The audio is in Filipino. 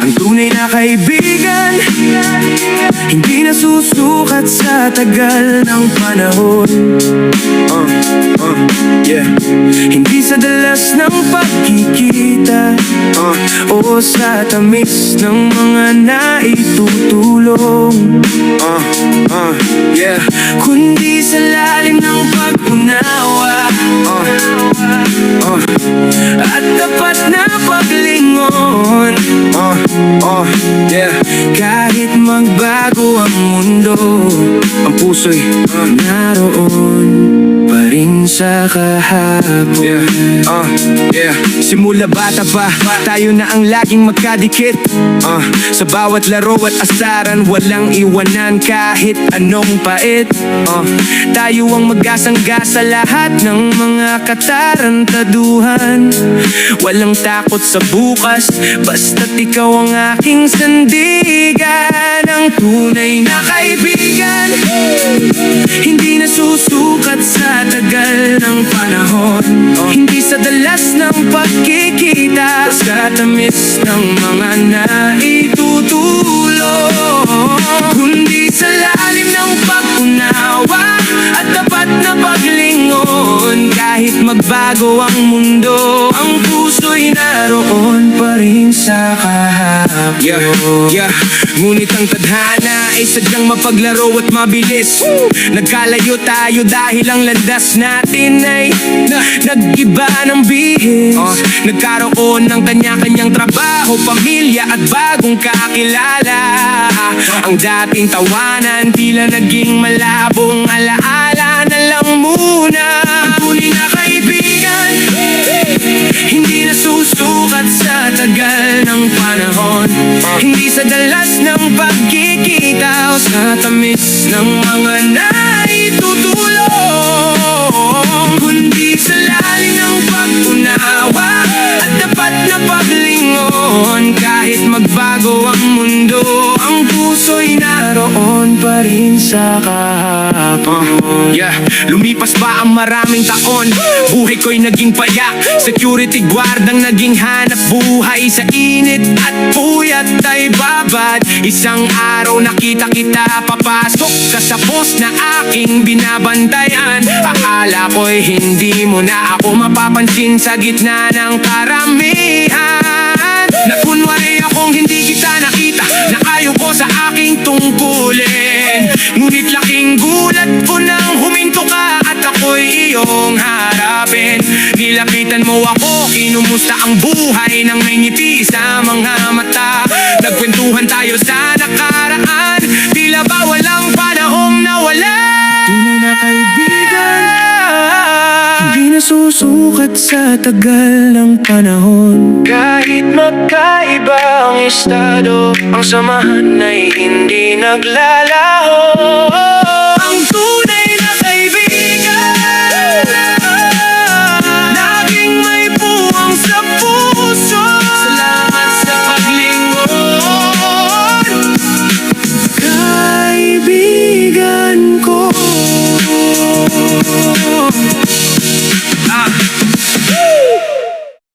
Ang tunay na kaibigan hindi nasusukat sa tagal ng panahon. Hindi sa dalas ng pagkikita o sa tamis ng mga naitutulong, kundi sa lalim ng pag-unawa at tapat na paglingon. Kahit magbago ang mundo, ang puso'y naroon pa rin sa kahapon. Simula bata pa, tayo na ang laging magkadikit. Sa bawat laro at asaran, walang iwanan kahit anong pait. Tayo ang mag-asangga sa lahat ng mga katarantaduhan. Walang takot sa bukas, basta't ikaw ang aking sandigan. Ang tunay na kaibigan hindi nasusukat sa tagal ng panahon. Hindi sa dalas ng pagkikita, sa tamis ng mga naitutulong, kundi sa lalim ng pag-unawa at tapat na paglingon. Kahit magbago ang mundo, ang puso'y naroon pa rin sa kahapon. Ngunit ang tadhana ay sadyang mapaglaro at mabilis. Nagkalayo tayo dahil ang landas natin ay nag-iba ng bihis. Nagkaroon ng kanya-kanyang trabaho, pamilya at bagong kakilala. Ang dating tawanan tila naging malabong alaala na lang muna. Ang tunay na kaibigan hindi nasusukat sa tagal ng panahon. Hindi sa dalas ng pagkikita o sa tamis ng mga naitutulong, kundi sa lalim ng pag-unawa at tapat na paglingon. Kahit magbago ang mundo, ang puso'y naroon pa rin sa kahapon. Lumipas pa ang maraming taon, buhay ko'y naging payak. Security guard ang naging hanap buhay. Sa init at puyat ay babad. Isang araw nakita kita, papasok ka sa post na aking binabantayan. Akala ko'y hindi mo na ako mapapansin sa gitna ng karamihan. Nakunwari akong hindi kita nakita, na ayaw ko sa aking tungkulin. Ngunit laking gulat ko nang huminto ka at ako'y iyong harapin. Nilapitan mo ako, kinumusta ang buhay nang may ngiti sa mga mata. Nagkwentuhan tayo sa nakaraan, tila ba walang panahong nawala. Tunay na kaibigan hindi nasusukat sa tagal ng panahon. Kahit magkaiba ang estado, ang samahan ay hindi naglalaho.